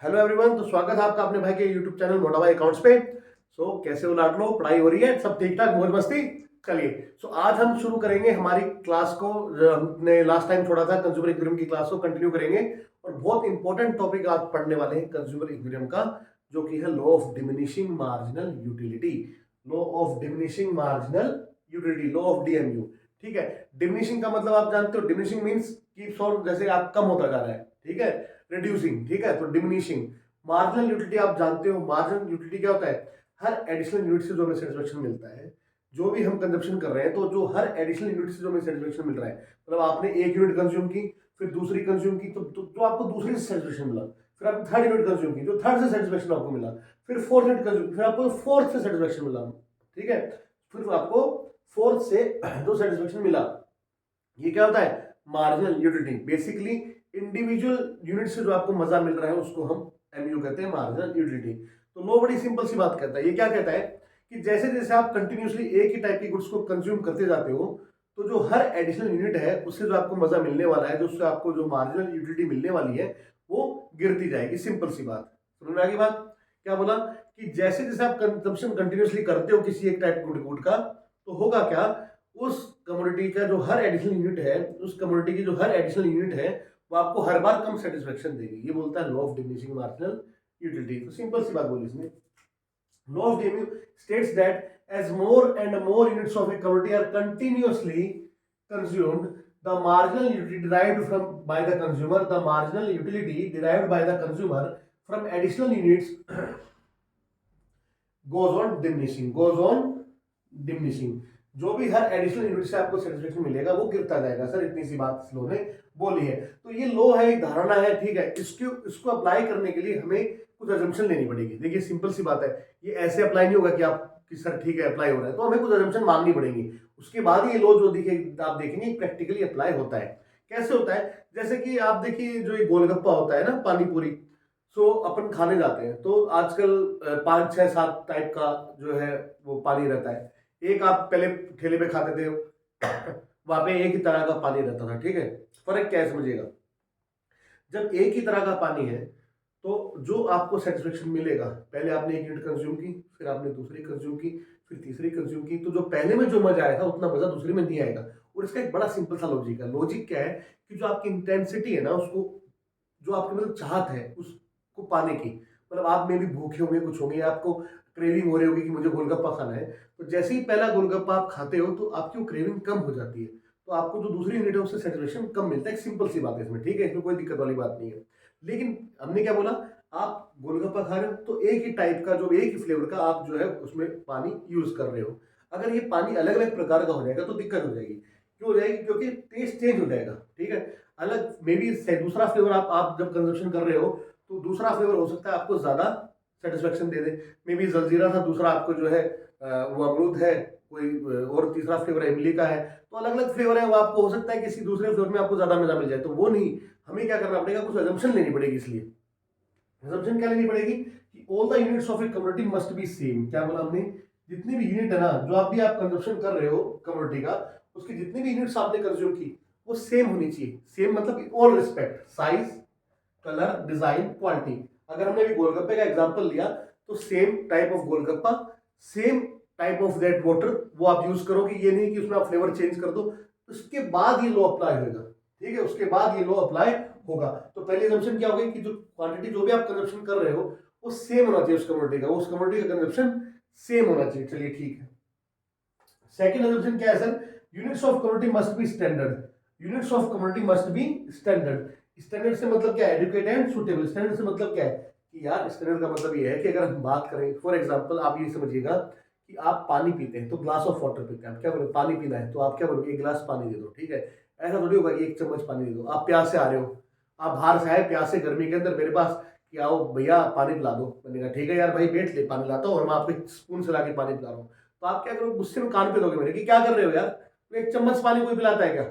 Hello everyone, तो स्वागत है आपका अपने भाई के यूट्यूब चैनल मोटा भाई अकाउंट्स पे। कैसे हो लाडलो, पढ़ाई हो रही है, सब ठीक ठाक, मौज मस्ती। चलिए, आज हम शुरू करेंगे हमारी क्लास को, जो हमने लास्ट टाइम छोड़ा था कंज्यूमर इक्विलिब्रियम की क्लास को कंटिन्यू करेंगे। और बहुत इंपॉर्टेंट टॉपिक आज पढ़ने वाले हैं कंज्यूमर इक्विलिब्रियम का, जो कि है law of diminishing marginal utility. Law of diminishing marginal utility, law of DMU. ठीक है, डिमिनिशिंग का मतलब आप जानते हो, डिमिनिशिंग मींस कीप्स ऑन, जैसे आप कम होता जा रहा है, ठीक है। रिड्यूसिंग, ठीक है, तो डिमिनिशिंग। मार्जिनल यूटिलिटी आप जानते हो, मार्जिनल यूटिलिटी क्या होता है? हर एडिशनल यूनिट से जो हमें सेटिस्फेक्शन मिलता है, जो भी हम कंजप्शन कर रहे हैं, तो जो हर एडिशनल यूनिट से जो हमें सेटिस्फेक्शन मिल रहा है, मतलब आपने एक यूनिट कंज्यूम की, फिर दूसरी कंज्यूम की, तो जो आपको दूसरी से सेटिस्फेक्शन मिला, फिर आपने थर्ड यूनिट कंज्यूम की, जो थर्ड से सेटिस्फेक्शन आपको मिला, फिर फोर्थ यूनिट कंज्यूम, फिर आपको फोर्थ से सेटिस्फेक्शन मिला, ठीक है, फिर आपको फोर्थ से जो सेटिस्फेक्शन मिला, ये क्या होता है? Marginal utility. Basically individual unit से जो आपको मजा मिल रहा है उसको हम एमयू कहते हैं, मार्जिनल यूटिलिटी। तो लो बड़ी सिंपल सी बात कहता है, ये क्या कहता है कि जैसे जैसे आप कंटिन्यूसली एक ही टाइप की गुड्स को कंज्यूम करते जाते हो, तो जो हर एडिशनल यूनिट है उससे जो आपको मजा मिलने वाला है, जो उससे आपको जो मार्जिनल यूटिलिटी मिलने वाली है, वो गिरती जाएगी। सिंपल सी बात, समझ में आ गई बात? क्या बोला कि जैसे जैसे आप कंजम्पशन कंटिन्यूसली करते हो किसी एक टाइप गुड का, तो होगा क्या, उस कमोडिटी का जो हर एडिशनल यूनिट है, उस कमोडिटी की जो हर एडिशनल यूनिट है, वो आपको हर बार कम सेटिस्फेक्शन देगी। ये बोलता है law of diminishing marginal utility. तो सिंपल सी बात बोली इसने। Law of diminishing states that as more and more units of a commodity are continuously consumed, the marginal utility derived from by the consumer, the marginal utility derived by the consumer from additional units goes on diminishing। जो भी हर additional unit से आपको satisfaction मिलेगा वो गिरता जाएगा। Sir इतनी सी बात लो ने बोली है, तो ये लो है, एक धारणा है, ठीक है। इसको अप्लाई करने के लिए हमें कुछ अजम्पशन लेनी पड़ेगी। देखिए सिंपल सी बात है, ये ऐसे अप्लाई नहीं होगा कि आप कि सर ठीक है अप्लाई हो रहा है, तो हमें कुछ अजम्पशन मांगनी पड़ेगी। उसके बाद ये लो जो दिखे आप देखेंगे प्रैक्टिकली अप्लाई होता है। कैसे होता है? जैसे कि आप देखिए, जो ये गोलगप्पा होता है ना, पानी पूरी, सो अपन खाने जाते हैं तो आजकल 5 6 7 टाइप का जो है वो पानी रहता है। एक आप पहले ठेले पे खाते थे, वहां पे एक ही तरह का पानी रहता था, ठीक है। फर्क क्या है समझिएगा, जब एक ही तरह का पानी है तो जो आपको सेटिस्फेक्शन मिलेगा, पहले आपने एक यूनिट कंज्यूम की, फिर आपने दूसरी कंज्यूम की, फिर तीसरी कंज्यूम की, तो जो पहले में जो मजा आया था उतना मजा दूसरी में नहीं आएगा। और इसका एक बड़ा सिंपल सा लॉजिक है। लॉजिक क्या है कि जो आपकी इंटेंसिटी है ना, उसको, जो आपकी मतलब चाहत है उसको पाने की, मतलब आप में भी भूखे होंगे, कुछ होंगे, आपको क्रेविंग हो रही होगी कि मुझे गोलगप्पा खाना है, तो जैसे ही पहला गोलगप्पा आप खाते हो तो आपकी वो क्रेविंग कम हो जाती है, तो आपको जो दूसरी यूनिट है उससे सेटिस्फेक्शन कम मिलता है। एक सिंपल सी बात है इसमें, ठीक है, इसमें कोई दिक्कत वाली बात नहीं है। लेकिन हमने क्या बोला, आप गोलगप्पा खा रहे हो तो एक ही टाइप का, जो एक ही फ्लेवर का आप जो है उसमें पानी यूज कर रहे हो। अगर ये पानी अलग अलग प्रकार का हो जाएगा तो दिक्कत हो जाएगी। क्यों हो जाएगी? क्योंकि टेस्ट चेंज हो जाएगा, ठीक है। अलग मे बी दूसरा फ्लेवर आप जब कंजप्शन कर रहे हो, तो दूसरा फ्लेवर हो सकता है आपको ज्यादा satisfaction they they. May be jaljeera था, दूसरा आपको जो है वो अमरूद है, कोई और तीसरा फ्लेवर इमली का है। तो अलग अलग फ्लेवर है, वो आपको हो सकता है किसी दूसरे फ्लेवर में आपको ज्यादा मजा मिल जाए, तो वो नहीं, हमें क्या करना पड़ेगा, कुछ अजम्पशन लेनी पड़ेगी। इसलिए अजम्पशन क्या लेनी पड़ेगी कि all the units of A commodity must be same. क्या बोला हमने? जितनी भी यूनिट है ना, जो आप भी आप कंजप्शन कर रहे हो कमोडिटी का, उसकी जितनी भी यूनिट्स आपने कंज्यूम की, वो सेम होनी चाहिए। सेम मतलब in all respect, size, colour, design, quality. अगर हमने भी गोलगप्पे का एग्जांपल लिया, तो same type of golgappa, same type of that water, वो आप यूज करोगे। ये नहीं कि उसमें आप फ्लेवर चेंज कर दो। उसके बाद ये लॉ अप्लाई होगा, ठीक है, उसके बाद ये लॉ अप्लाई होगा। तो पहली assumption क्या होगी कि जो क्वांटिटी जो भी आप कंजप्शन कर रहे हो वो सेम होना चाहिए उस कमोडिटी का, उस कमोडिटी का कंजप्शन सेम होना चाहिए। चलिए ठीक है। सेकंड assumption क्या है sir? Units of commodity must be standard. Units of commodity must be standard. Standard से मतलब क्या है? Educate and suitable. स्टैंडर्ड से मतलब क्या है कि यार, स्टैंडर्ड का मतलब ये है कि अगर हम बात करें, फॉर एग्जांपल आप ये समझिएगा कि आप पानी पीते हैं तो ग्लास ऑफ वाटर पीते हैं, आप क्या बोलोगे? पानी पीना है तो आप क्या बोलोगे? एक गिलास पानी दे दो, ठीक है। ऐसा थोड़ी होगा कि एक चम्मच पानी दे दो। आप प्यास से आ रहे हो, आप बाहर से आए प्यास से, गर्मी के अंदर मेरे पास कि आओ भैया पानी पिला दो, मैंने कहा ठीक है यार भाई बैठ ले, पानी लाता हूँ, और मैं आपको स्पून से लाके पानी पिला रहा हूँ। तो आप क्या करोगे? गुस्से में कान पे दोगे मेरे कि क्या कर रहे हो यार, तो एक चम्मच पानी कोई पिलाता है क्या?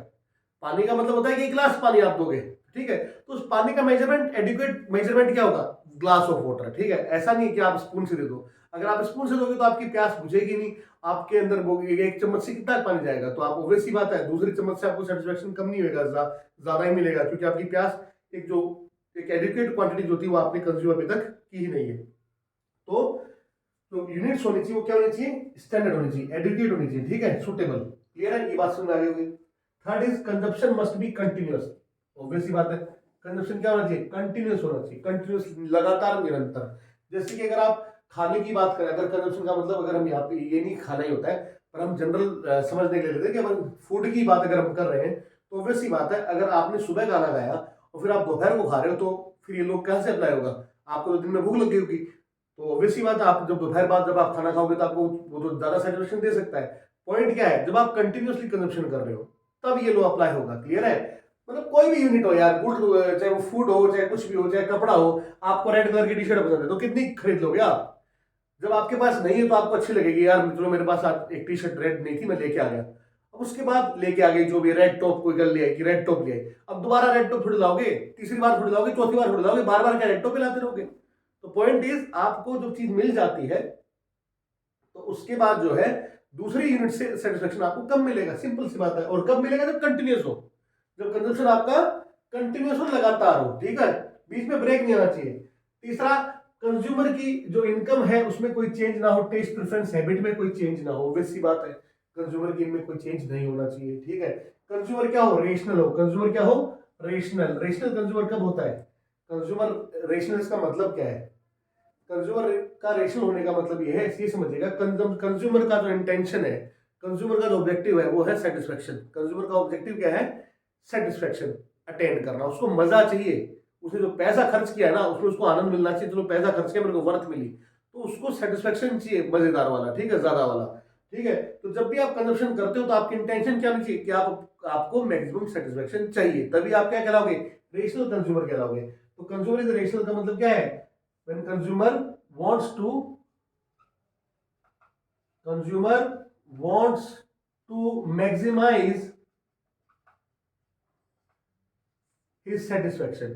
पानी का मतलब होता है कि एक गिलास पानी आप दोगे, ठीक है। तो उस पानी का मेजरमेंट, एडिक्वेट मेजरमेंट क्या होगा? ग्लास ऑफ वाटर, ठीक है। ऐसा नहीं कि आप स्पून से दे दो। अगर आप स्पून से दोगे तो आपकी प्यास बुझेगी नहीं, आपके अंदर वो एक चम्मच से कितना पानी जाएगा, तो आप ऑब्वियस सी बात है दूसरी चम्मच से आपको सेटिस्फेक्शन कम नहीं होगा, ज्यादा ही मिलेगा, क्योंकि आपकी प्यास एक जो एक एडिक्वेट क्वांटिटी जो होती है वो आपने कंज्यूम अभी तक की ही नहीं है। तो यूनिट्स होनी चाहिए, वो क्या होनी चाहिए, स्टैंडर्ड होनी चाहिए, एडुकेट होनी चाहिए, ठीक है, सुटेबल। क्लियर है, ये बात समझ में आ गई होगी। Third is consumption must be continuous. Obvious सी बात है, कंजप्शन क्या होना चाहिए, कंटिन्यूअस होना चाहिए, कंटिन्यूअस, लगातार, निरंतर। जैसे कि अगर आप खाने की बात करें, अगर कंजप्शन का मतलब अगर हम यहाँ पे ये नहीं खाना ही होता है, पर हम जनरल समझने के लिए लेते हैं कि अगर फूड की बात अगर हम कर रहे हैं तो ऑब्वियस सी बात है, अगर आपने सुबह खाना खाया और फिर आप दोपहर को खा रहे हो तो फिर ये लोग कहाँ से अप्लाई होगा, आपको तो दिन में भूख लग गई होगी। तो ऑब्वियसली बात है, आप जब दोपहर बाद जब आप खाना खाओगे तो आपको वो तो ज्यादा सेटिस्फेक्शन दे सकता है। पॉइंट क्या है, जब आप कंटिन्यूअसली कंजप्शन कर रहे हो तब ये लो अप्लाई होगा। क्लियर है, मतलब कोई भी यूनिट हो यार, गुड, चाहे वो फूड हो, चाहे कुछ भी हो, चाहे कपड़ा हो, आपको रेड कलर की टी शर्ट पसंद है तो कितनी खरीद लोगे आप। जब आपके पास नहीं है तो आपको अच्छी लगेगी, यार चलो मेरे पास आज एक टी शर्ट रेड नहीं थी, मैं लेके आ गया। अब उसके बाद लेके आ गई जो भी रेड टॉप, कोई कर लिया कि रेड टॉप ले आई, अब दोबारा रेड टॉप थोड़ी लाओगे, तीसरी बार थोड़ी लाओगे, चौथी बार थोड़ी लाओगे, बार बार क्या रेड टॉप लाते रहोगे। तो पॉइंट इज, आपको जो चीज मिल जाती है तो उसके बाद जो है दूसरी यूनिट से सेटिस्फेक्शन आपको कम मिलेगा, सिंपल सी बात है। और कब मिलेगा, जब कंटिन्यूस हो, जब कंजप्शन आपका कंटिन्यूस हो, लगातार हो, ठीक है, बीच में ब्रेक नहीं आना चाहिए। तीसरा, कंज्यूमर की जो इनकम है उसमें कोई चेंज ना हो, टेस्ट प्रेफरेंस हैबिट में कोई चेंज ना हो, ऑब्वियस सी बात है, कंज्यूमर की इनमें कोई चेंज नहीं होना चाहिए, ठीक है। कंज्यूमर क्या हो, रेशनल हो, कंज्यूमर क्या हो, रेशनल। रेशनल कंज्यूमर कब होता है, कंज्यूमर रेशनल, इसका मतलब क्या है, कंज्यूमर का रेशनल होने का मतलब ये है, ये समझिएगा, कंज्यूमर का जो इंटेंशन है, कंज्यूमर का जो ऑब्जेक्टिव है वो है सेटिस्फेक्शन। कंज्यूमर का ऑब्जेक्टिव क्या है, सेटिस्फेक्शन अटेंड करना, उसको मजा चाहिए, उसने जो पैसा खर्च किया है ना उसमें उसको आनंद मिलना चाहिए, चलो पैसा खर्च किया मेरे को वर्थ मिली, तो उसको सेटिस्फेक्शन चाहिए, मजेदार वाला, ठीक है, ज्यादा वाला, ठीक है। तो जब भी आप कंजप्शन करते हो तो आपकी इंटेंशन क्या होनी चाहिए कि आपको मैक्सिमम सेटिस्फेक्शन चाहिए, तभी आप क्या कहलाओगे, रेशनल कंज्यूमर कहलाओगे। तो कंज्यूमर इज रेशनल का मतलब क्या है, when consumer wants to maximize his satisfaction,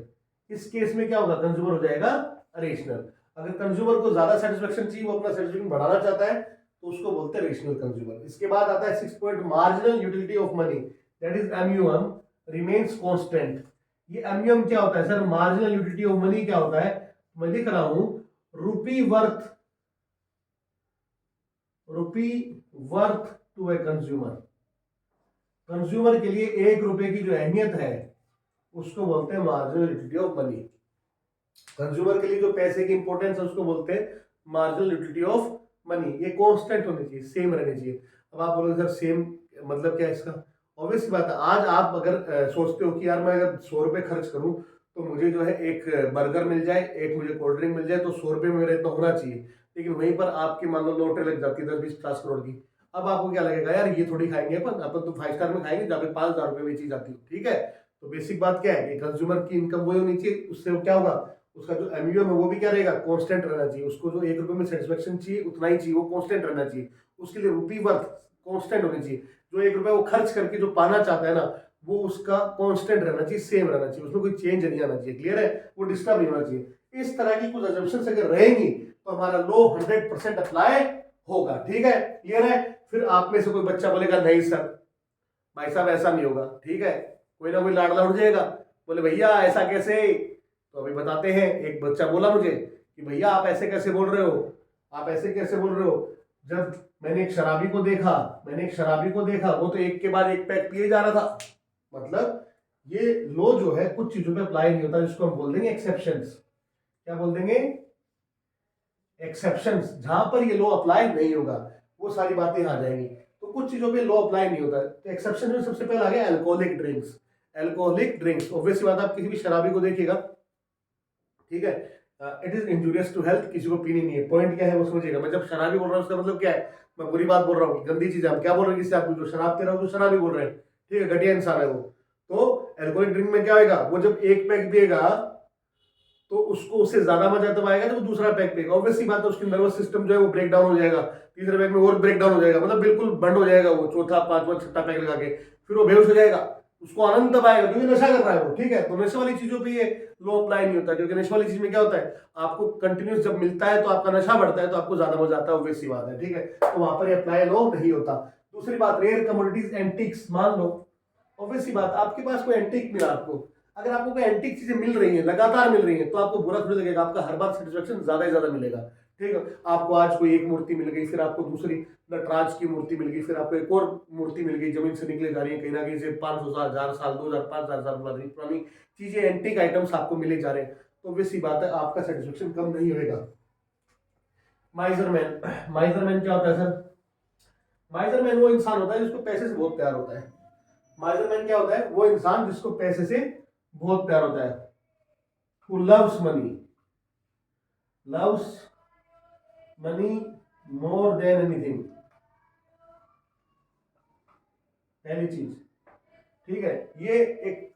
इस केस में क्या होगा, कंज्यूमर हो जाएगा रेशनल। अगर कंज्यूमर को ज्यादा सेटिस्फेक्शन चाहिए, वो अपना सेटिस्फेक्शन बढ़ाना चाहता है तो उसको बोलते हैं रेशनल कंज्यूमर। इसके बाद आता है 6 point, marginal utility of money, that is MUM, remains constant. ये एमयूएम क्या होता है sir, marginal utility of money क्या होता है, मैं लिख रहा हूं, rupee worth to a consumer. Consumer के लिए 1 रुपए की जो अहमियत है उसको बोलते हैं marginal utility of money. Consumer के लिए जो पैसे की इंपॉर्टेंस है उसको बोलते हैं मार्जिनल यूटिलिटी ऑफ मनी। ये कांस्टेंट होनी चाहिए, सेम रहनी चाहिए। अब आप बोलोगे सर सेम मतलब क्या है इसका, ऑब्वियस बात है, आज आप अगर सोचते हो कि यार मैं अगर 100 रुपए खर्च करूं तो मुझे जो है एक बर्गर मिल जाए, एक मुझे कोल्ड ड्रिंक मिल जाए, तो 100 रुपए में मेरा इतना होना चाहिए। लेकिन वहीं पर आपकी मान लो लॉटरी लग जाती है 10-20-50 करोड़ की, अब आपको क्या लगेगा, यार ये थोड़ी खाएंगे अपन तो 5 स्टार में खाएंगे जहाँ पे 5,000 रुपए में चीज आती है, ठीक है। तो बेसिक बात क्या है कि कंज्यूमर की इनकम वही होनी चाहिए, उससे क्या होगा, उसका जो एमयूएम है वो भी क्या रहेगा, कांस्टेंट रहना चाहिए। उसको जो 1 रुपए में सेटिस्फेक्शन चाहिए उतना ही चाहिए, वो कांस्टेंट रहना चाहिए। उसके लिए रुपी वर्थ कांस्टेंट होनी चाहिए, जो 1 रुपए वो खर्च करके जो पाना चाहता है ना वो उसका कांस्टेंट रहना चाहिए, सेम रहना चाहिए, उसमें कोई चेंज नहीं आना चाहिए। क्लियर है, वो डिस्टर्ब नहीं होना चाहिए। इस तरह की कुछ अजम्पशंस अगर रहेंगी तो हमारा लॉ 100% अप्लाई होगा, ठीक है, क्लियर है। फिर आप में से कोई बच्चा बोलेगा नहीं सर भाई साहब ऐसा नहीं होगा, ठीक है, कोई ना कोई लाडला उठ जाएगा, बोले भैया ऐसा कैसे, तो अभी बताते हैं। एक बच्चा बोला मुझे कि भैया आप ऐसे कैसे बोल रहे हो, आप ऐसे कैसे बोल रहे हो, जब मैंने एक शराबी को देखा वो तो एक के बाद एक पैक पिए जा रहा था। मतलब ये लॉ जो है कुछ चीजों पे अप्लाई नहीं होता, जिसको हम बोल देंगे एक्सेप्शंस। क्या बोल देंगे, एक्सेप्शंस, जहां पर ये लॉ अप्लाई नहीं होगा वो सारी बातें आ जाएंगी। तो कुछ चीजों पे लॉ अप्लाई नहीं होता। तो एक्सेप्शन में सबसे पहले आ गया अल्कोहलिक ड्रिंक्स। ऑब्वियसली बात, आप किसी भी शराबी को देखिएगा, ठीक है, it is injurious to health, किसी को पीनी नहीं है। पॉइंट क्या है वो समझिएगा। मैं जब शराबी बोल रहा हूँ उसका मतलब क्या है, मैं बुरी बात बोल रहा हूँ, गंदी चीज है, हम क्या बोल रहे हैं, किसी आदमी जो शराब पी रहा हो तो शराबी बोल रहे हैं, ठीक है, घटिया इंसान है वो। तो अल्कोहलिक ड्रिंक में क्या होगा, वो जब एक पैक पिएगा तो उसको उससे ज्यादा मजा तब आएगा जब वो दूसरा पैक पिएगा। ऑब्वियसली बात है, उसकी नर्वस सिस्टम जो है वो ब्रेक डाउन हो जाएगा, तीसरे पैक में और ब्रेक डाउन हो जाएगा, मतलब बिल्कुल बंद हो जाएगा वो, चौथा पांचवा छठा पैक लगा के फिर वो बेहोश हो जाएगा। उसको आनंद तब आएगा क्योंकि नशा कर रहा है वो, ठीक है। तो नशे वाली चीजों पे ये लो अप्लाई नहीं होता, क्योंकि नशे वाली चीज में क्या होता है, आपको कंटिन्यूस जब मिलता है तो आपका नशा बढ़ता है तो आपको ज्यादा मजा आता है, ऑब्वियस सी बात है, ठीक है। तो वहां पर अप्लाई लो नहीं होता। दूसरी बात, रेयर कमोडिटीज एंटिक्स, मान लो ऑब्वियस सी बात, आपके पास कोई एंटिक मिला आपको, अगर आपको कोई एंटीक चीजें मिल रही हैं, लगातार मिल रही हैं, तो आपको बुरा थोड़ी लगेगा, आपका हर बार सेटिस्फेक्शन ज्यादा ही ज्यादा मिलेगा। ठीक है, आपको आज कोई एक मूर्ति मिल गई, फिर आपको दूसरी नटराज की मूर्ति मिल गई, फिर आपको एक और मूर्ति मिल गई जमीन से निकले जा रही है, कहीं ना कहीं से 500 साल, 1000 साल, 2000, 5000 साल पुरानी चीजें, एंटीक आइटम्स आपको मिले जा रहे हैं, तो वैसी बात है, आपका सेटिस्फेक्शन कम नहीं होगा। माइजरमैन, माइजरमैन क्या होता है सर? माइजरमैन वो इंसान होता है जिसको पैसे से बहुत प्यार होता है। माइजरमैन क्या होता है? वो इंसान जिसको पैसे से बहुत प्यार होता है। Who loves money, loves money more than anything, पहली चीज। ठीक है, ये एक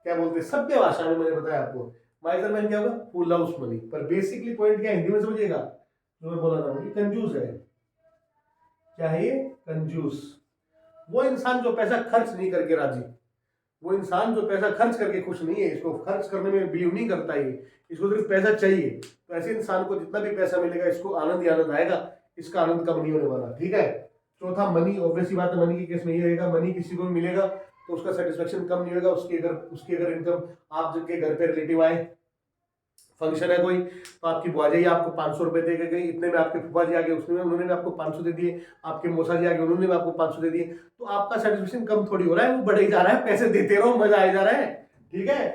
क्या बोलते हैं सभ्य भाषा में मैंने बताया आपको। माइजरमैन क्या होगा? Who loves money, पर बेसिकली पॉइंट क्या हिंदी में समझिएगा, जो मैं बोला था कि कंजूस है। क्या है ये? कंजूस। वो इंसान जो पैसा खर्च नहीं करके राजी, वो इंसान जो पैसा खर्च करके खुश नहीं है, इसको खर्च करने में बिलीव नहीं करता है, इसको सिर्फ पैसा चाहिए, तो ऐसे इंसान को जितना भी पैसा मिलेगा इसको आनंद ही आनंद आएगा, इसका आनंद कम नहीं होने वाला। ठीक है। चौथा मनी, ऑब्वियसली बात है, मनी के केस में ये रहेगा, मनी किसी को भी मिलेगा तो उसका सेटिस्फेक्शन कम नहीं होगा। उसकी अगर इनकम, आप जिनके घर पे रिलेटिव आए, फंक्शन है कोई, तो आपकी बुआ जी आपको 500 रुपए दे के गई, इतने में आपके फूफा जी आ गए, उसमें उन्होंने भी आपको 500 दे दिए, आपके मौसा जी आ गए, उन्होंने भी आपको 500 दे दिए, तो आपका सेटिस्फेक्शन कम थोड़ी हो रहा है, वो बढ़ ही जा रहा है, पैसे देते रहो, मजा आ जा रहा है। ठीक है,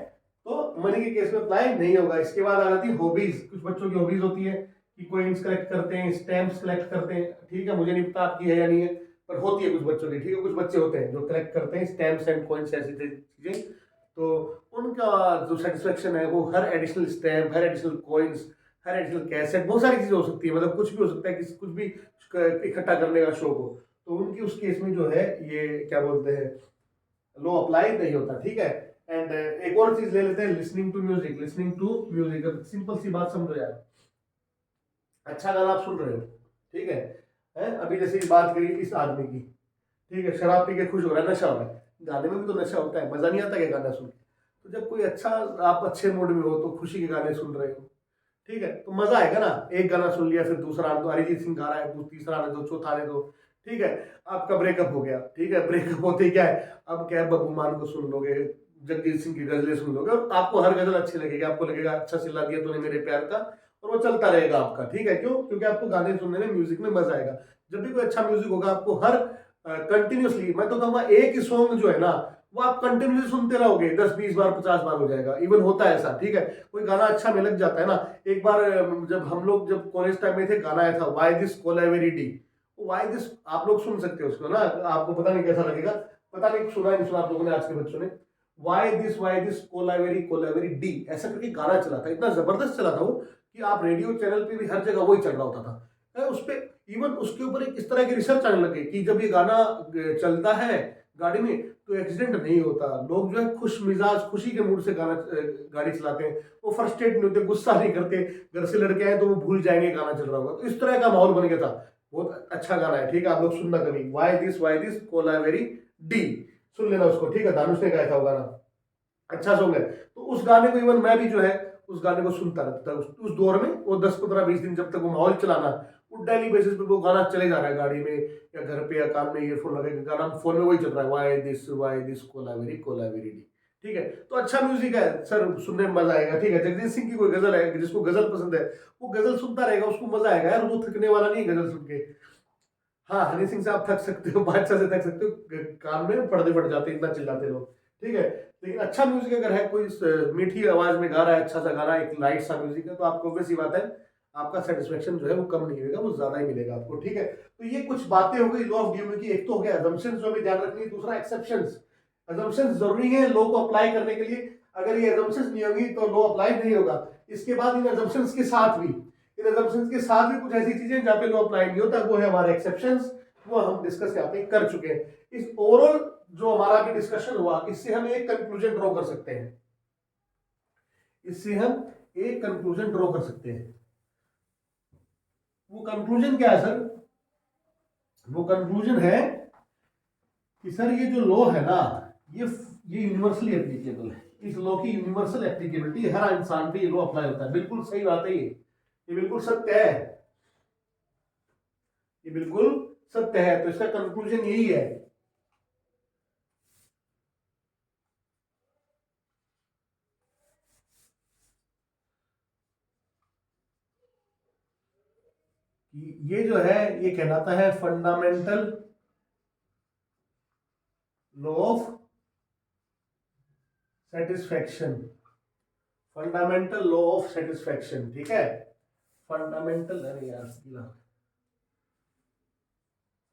तो मनी के केस में अप्लाई नहीं होगा। इसके बाद आ जाती है हॉबीज। कुछ बच्चों की हॉबीज होती है कि कोइंस कलेक्ट करते हैं, स्टैम्प्स कलेक्ट करते हैं। ठीक है, मुझे नहीं पता आपकी है या नहीं है, पर होती है कुछ बच्चों की। ठीक है, कुछ बच्चे होते हैं जो कलेक्ट करते हैं स्टैम्प्स एंड कॉइन्स, ऐसी चीजें, तो उनका जो सेटिस्फेक्शन है वो हर एडिशनल स्टैम्प, हर एडिशनल कॉइन्स, हर एडिशनल कैसेट, बहुत सारी चीजें हो सकती है, मतलब कुछ भी हो सकता है, किसी कुछ भी इकट्ठा करने का शौक हो, तो उनकी उस केस में जो है ये क्या बोलते हैं, लो अप्लाई नहीं होता। ठीक है। एंड एक और चीज ले लेते हैं, listening to music. Listening to music, simple सी बात समझो यार, अच्छा गाना आप सुन रहे हो, ठीक है, अभी जैसे बात करी इस आदमी की, ठीक है, शराब पी के खुश हो रहा है, नशा हो रहा है, गाने में भी तो नशा होता है, मजा नहीं आता क्या गाना सुन के? तो जब कोई अच्छा, आप अच्छे मूड में हो तो खुशी के गाने सुन रहे हो, ठीक है, तो मजा आएगा ना। एक गाना सुन लिया, फिर दूसरा आने दो, अरिजीत सिंह गा रहा है, तीसरा आने दो, चौथा आने दो। ठीक है, आपका ब्रेकअप हो गया, ठीक है, ब्रेकअप होते ही क्या है, अब क्या है, बब्बू मान को सुन लोगे, जगजीत सिंह की गजलें सुन लोगे, और आपको हर गजल अच्छी लगेगी, आपको लगेगा अच्छा सिला दिया तूने मेरे प्यार का, और वो चलता रहेगा आपका। ठीक है, क्यों? क्योंकि आपको गाने सुनने में, म्यूजिक में मजा आएगा। जब भी कोई अच्छा म्यूजिक होगा, आपको हर कंटिन्यूसली, मैं तो कहूंगा एक ही सॉन्ग जो है ना, वो आप कंटिन्यूसली सुनते रहोगे, 10 20 बार 50 बार हो जाएगा, इवन होता है ऐसा। ठीक है, कोई गाना अच्छा में लग जाता है ना। एक बार जब हम लोग जब कॉलेज टाइम में थे, गाना आया था why this Kolaveri D, why this, आप लोग सुन सकते हो उसको ना, आपको पता नहीं कैसा लगेगा, पता नहीं सुना नहीं सुना आप लोगों ने, आज के बच्चों ने। Why this Kolaveri Kolaveri D, ऐसा करके गाना चला था, इतना जबरदस्त चला था वो कि आप रेडियो चैनल पे भी हर जगह वही चल रहा होता था। उस पे इवन उसके ऊपर एक इस तरह की रिसर्च आने लगे कि जब ये गाना चलता है गाड़ी में तो एक्सीडेंट नहीं होता, लोग जो है खुश मिजाज, खुशी के मूड से गाना गाड़ी चलाते हैं, वो फ्रस्ट्रेट नहीं होते, गुस्सा नहीं करते, घर से लड़के आए तो वो भूल जाएंगे गाना चल रहा होगा, तो इस तरह का माहौल बन गया था। बहुत अच्छा गाना है, ठीक है, आप लोग सुनना कभी, वाई दिस कोलावेरी डी, सुन लेना उसको। ठीक है, धानुष ने गाया था वो गाना, अच्छा सॉन्ग है। तो उस गाने को इवन मैं भी जो है उस गाने को सुनता रहता था उस दौर में, वो 10 15 20 दिन जब तक वो माहौल चलाना, वो डेली बेसिस पे वो गाना चले जा रहा है गाड़ी में या घर पे या कान में ईयरफोन लगे, गाना फोन में वही चल रहा है, why this Kolaveri Kolaveri D. ठीक है, तो अच्छा म्यूजिक है सर, सुनने में मजा आएगा। ठीक है, जगजीत सिंह की कोई गजल है, जिसको गजल पसंद है वो गजल सुनता रहेगा, उसको मजा आएगा यार, वो थकने वाला नहीं है गजल सुन के। हाँ, हनी सिंह से आप थक सकते हो, बादशाह से थक सकते हो, कान में पर्दे फट जाते हैं, इतना चिल्लाते लोग। ठीक है, लेकिन अच्छा म्यूजिक अगर है, कोई मीठी आवाज में गा रहा है, अच्छा सा गाना, एक लाइट सा म्यूजिक है, तो आपको वैसी बात है, आपका सेटिस्फेक्शन जो है वो कम नहीं होगा, वो ज्यादा ही मिलेगा आपको। ठीक है, तो ये कुछ बातें हो गई लॉ ऑफ ड्यूमी की। एक तो हो गया assumptions जो हमें ध्यान रखनी है, दूसरा एक्सेप्शंस। assumptions जरूरी है लॉ को अप्लाई करने के लिए, अगर ये assumptions नहीं होगी तो लॉ अप्लाई नहीं होगा। इसके बाद इन assumptions के साथ भी, इन assumptions के साथ भी कुछ ऐसी चीजें जहाँ पे लॉ अप्लाई नहीं होता, वो है हमारे एक्सेप्शंस, वो हम डिस्कस यहाँ पे कर चुके हैं। इस ओवरऑल जो हमारा भी डिस्कशन हुआ, इससे हम एक कंक्लूजन ड्रॉ कर सकते हैं, इससे हम एक कंक्लूजन ड्रॉ कर सकते हैं। वो कंक्लूजन क्या है सर? वो कंक्लूजन है कि सर ये जो लॉ है ना, ये यूनिवर्सली एप्लीकेबल है, इस लॉ की यूनिवर्सल एप्लीकेबिलिटी हर इंसान पे ये लॉ अप्लाई होता है। बिल्कुल सही बात है, ये बिल्कुल सत्य है, ये बिल्कुल सत्य है। तो इसका कंक्लूजन यही है कि ये जो है ये कहलाता है fundamental law of satisfaction, fundamental law of satisfaction, ठीक है। फंडामेंटल, अरे यार,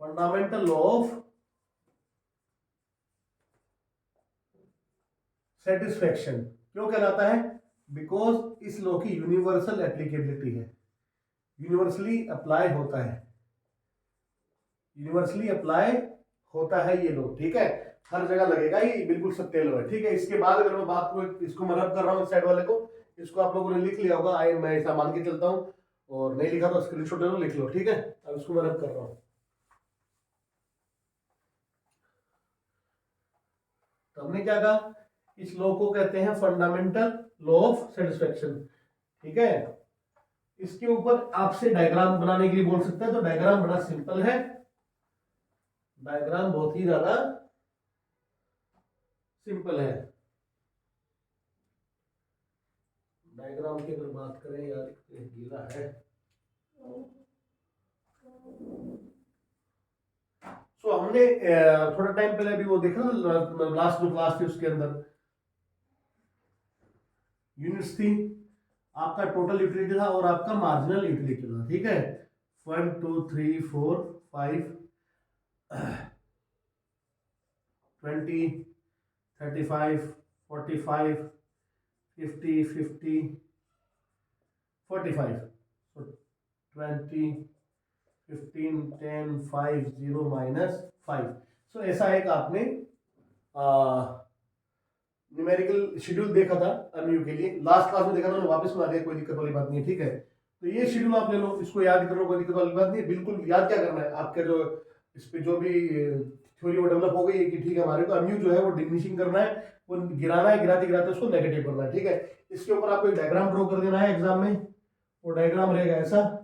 फंडामेंटल लॉ ऑफ सेटिस्फैक्शन क्यों कहलाता है? बिकॉज इस लॉ की यूनिवर्सल एप्लीकेबिलिटी है, यूनिवर्सली अप्लाई होता है, यूनिवर्सली अप्लाई होता है ये लॉ, ठीक है। हर जगह लगेगा, ये बिल्कुल सत्य लॉ है, ठीक है। इसके बाद अगर मैं बात को इसको मैं रब कर रहा हूँ इस साइड वाले को, इसको आप लोगों ने लिख लिया होगा, मैं ऐसा मान के चलता हूँ, और नहीं लिखा तो स्क्रीनशॉट ले लो, लिख लो, ठीक है। अब इसको मैं रब कर रहा हूँ, तो हमने क्या कहा, इस लॉ को कहते हैं फंडामेंटल लॉ ऑफ सेटिस्फैक्शन, ठीक है। इसके ऊपर आपसे डायग्राम बनाने के लिए बोल सकते हैं, तो डायग्राम बड़ा सिंपल है, डायग्राम बहुत ही ज्यादा सिंपल है। डायग्राम की अगर बात करें, यार गीला है, सो हमने थोड़ा टाइम पहले भी वो देखा ना, लास्ट जो क्लास थी उसके अंदर यूनिट्स थी, आपका टोटल यूटिलिटी था और आपका मार्जिनल यूटिलिटी था, ठीक है। 1 2 3 4 5 20 35 45 50 50 45, so 20 15 10 5 0 -5, सो ऐसा एक आपने न्यूमेरिकल शेड्यूल देखा था एमयू के लिए, लास्ट क्लास में देखा था, मैं वापस में आ गया, कोई दिक्कत वाली बात नहीं है, ठीक है। तो ये शेड्यूल आप ले लो, इसको याद कर लो, कोई दिक्कत वाली बात नहीं है, बिल्कुल याद क्या करना है आपका, जो इस पे जो भी थ्योरी वो डेवलप हो गई है कि ठीक है हमारे को एमयू जो है वो डिमिनिशिंग करना है, वो गिराना है, गिराते गिराते उसको नेगेटिव करना है, ठीक है। इसके ऊपर आपको एक डायग्राम ड्रॉ कर देना है एग्जाम में, वो डायग्राम रहेगा ऐसा,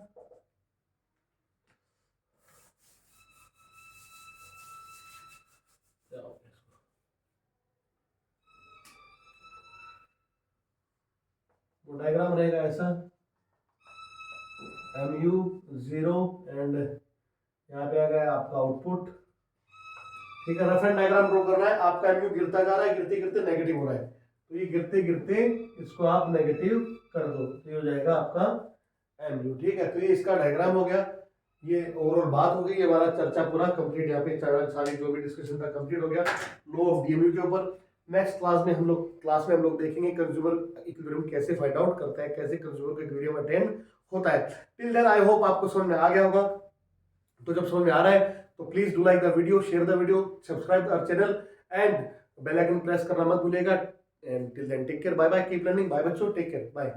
वो डायग्राम रहेगा ऐसा, MU 0 एंड यहाँ पे आ गया आपका आउटपुट, ठीक है। रेफरेंस डायग्राम ड्रॉ करना है, आपका MU गिरता जा रहा है, गिरते गिरते नेगेटिव हो रहा है, तो ये गिरते गिरते इसको आप नेगेटिव कर दो, तो ये हो जाएगा आपका MU, ठीक है। तो ये इसका डायग्राम हो गया, ये ओवरऑल बात हो गई, हमारा चर्चा पूरा कंप्लीट, यहाँ पे सारी जो भी डिस्कशन था कंप्लीट हो गया लॉ ऑफ DMU के ऊपर। नेक्स्ट क्लास में हम लोग देखेंगे कंज्यूमर इक्विलिब्रियम कैसे फाइंड आउट करता है, कैसे कंज्यूमर का इक्विलिब्रियम अटेंड होता है। टिल देन आई होप आपको समझ में आ गया होगा, तो जब समझ में आ रहा है तो please do like the video, share the video, subscribe our channel and bell icon press करना मत भूलिएगा। And till then take care, bye bye, keep learning, bye बच्चों, टेक केयर, बाय।